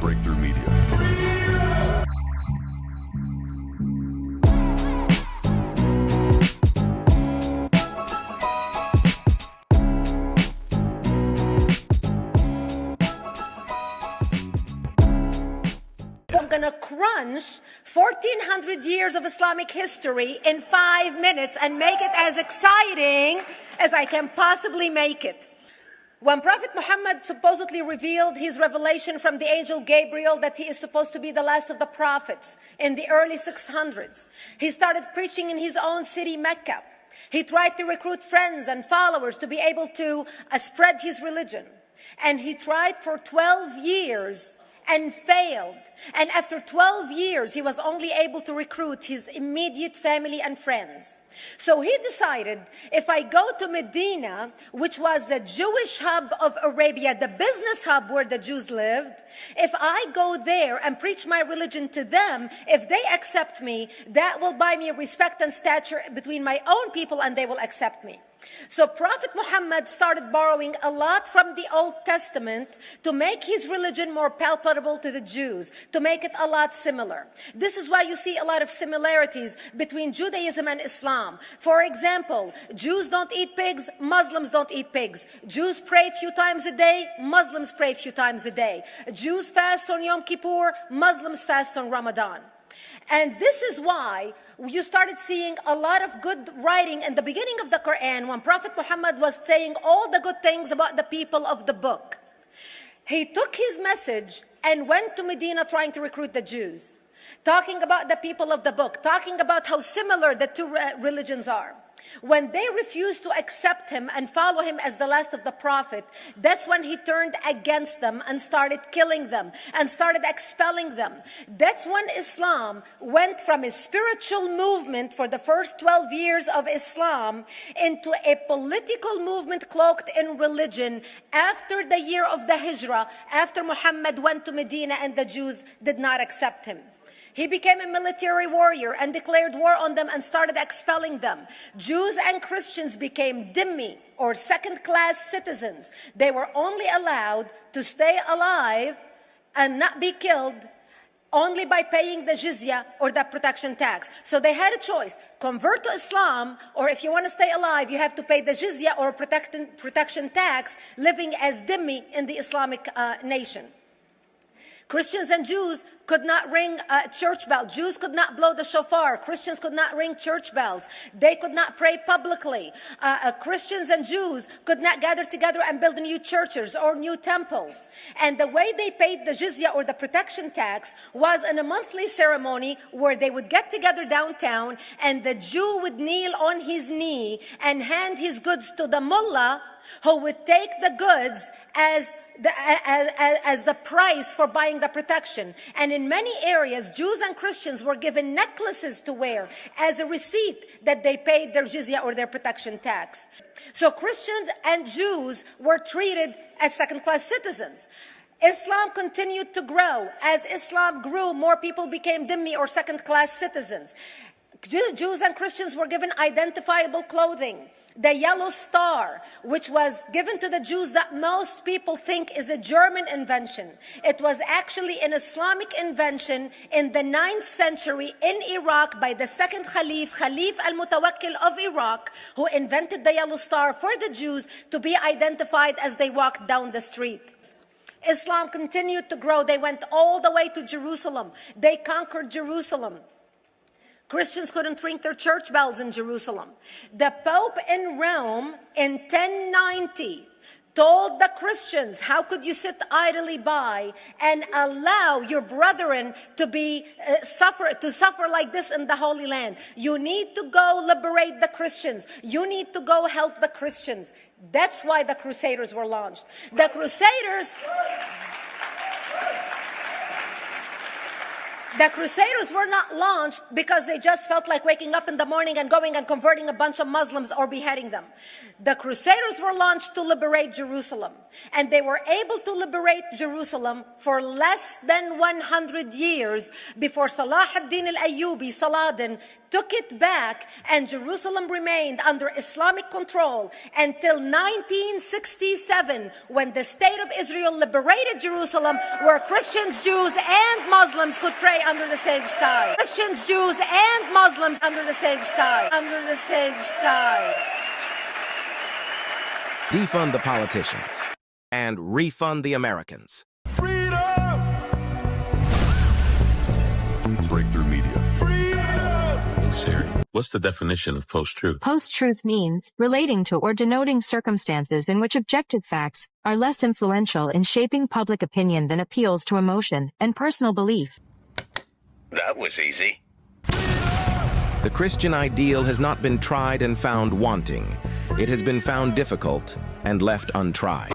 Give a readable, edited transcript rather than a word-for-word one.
Breakthrough Media. I'm gonna crunch 1400 years of Islamic history in 5 minutes and make it as exciting as I can possibly make it. When Prophet Muhammad supposedly revealed his revelation from the angel Gabriel that he is supposed to be the last of the prophets in the early 600s, he started preaching in his own city, Mecca. He tried to recruit friends and followers to be able to spread his religion. And he tried for 12 years and failed. And after 12 years, he was only able to recruit his immediate family and friends. So he decided, if I go to Medina, which was the Jewish hub of Arabia, the business hub where the Jews lived, if I go there and preach my religion to them, if they accept me, that will buy me respect and stature between my own people, and they will accept me. So Prophet Muhammad started borrowing a lot from the Old Testament to make his religion more palpable to the Jews, to make it a lot similar. This is why you see a lot of similarities between Judaism and Islam. For example, Jews don't eat pigs, Muslims don't eat pigs. Jews pray a few times a day, Muslims pray a few times a day. Jews fast on Yom Kippur, Muslims fast on Ramadan. And this is why you started seeing a lot of good writing in the beginning of the Quran when Prophet Muhammad was saying all the good things about the people of the book. He took his message and went to Medina trying to recruit the Jews, talking about the people of the book, talking about how similar the two religions are. When they refused to accept him and follow him as the last of the prophet, that's when he turned against them and started killing them and started expelling them. That's when Islam went from a spiritual movement for the first 12 years of Islam into a political movement cloaked in religion after the year of the Hijrah, after Muhammad went to Medina and the Jews did not accept him. He became a military warrior and declared war on them and started expelling them. Jews and Christians became dhimmi, or second-class citizens. They were only allowed to stay alive and not be killed only by paying the jizya, or the protection tax. So they had a choice: convert to Islam, or if you want to stay alive, you have to pay the jizya or protection tax, living as dhimmi in the Islamic nation. Christians and Jews could not ring church bells. Jews could not blow the shofar. Christians could not ring church bells. They could not pray publicly. Christians and Jews could not gather together and build new churches or new temples. And the way they paid the jizya, or the protection tax, was in a monthly ceremony where they would get together downtown and the Jew would kneel on his knee and hand his goods to the mullah, who would take the goods as the price for buying the protection. And in many areas, Jews and Christians were given necklaces to wear as a receipt that they paid their jizya, or their protection tax. So Christians and Jews were treated as second-class citizens. Islam continued to grow. As Islam grew, more people became dhimmi, or second-class citizens. Jews and Christians were given identifiable clothing. The yellow star, which was given to the Jews, that most people think is a German invention. It was actually an Islamic invention in the 9th century in Iraq by the second Khalif al-Mutawakkil of Iraq, who invented the yellow star for the Jews to be identified as they walked down the street. Islam continued to grow. They went all the way to Jerusalem. They conquered Jerusalem. Christians couldn't ring their church bells in Jerusalem. The Pope in Rome in 1090 told the Christians, how could you sit idly by and allow your brethren to suffer like this in the Holy Land? You need to go liberate the Christians. You need to go help the Christians. That's why the Crusaders were launched. The Crusaders were not launched because they just felt like waking up in the morning and going and converting a bunch of Muslims or beheading them. The Crusaders were launched to liberate Jerusalem. and they were able to liberate Jerusalem for less than 100 years before Salah ad-Din al-Ayyubi, Saladin, took it back, and Jerusalem remained under Islamic control until 1967, when the State of Israel liberated Jerusalem, where Christians, Jews, and Muslims could pray under the same sky. Christians, Jews, and Muslims under the same sky. Under the same sky. Defund the politicians and refund the Americans. Freedom! Breakthrough Media. Freedom! Hey Siri, what's the definition of post-truth? Post-truth means relating to or denoting circumstances in which objective facts are less influential in shaping public opinion than appeals to emotion and personal belief. That was easy. The Christian ideal has not been tried and found wanting. It has been found difficult and left untried.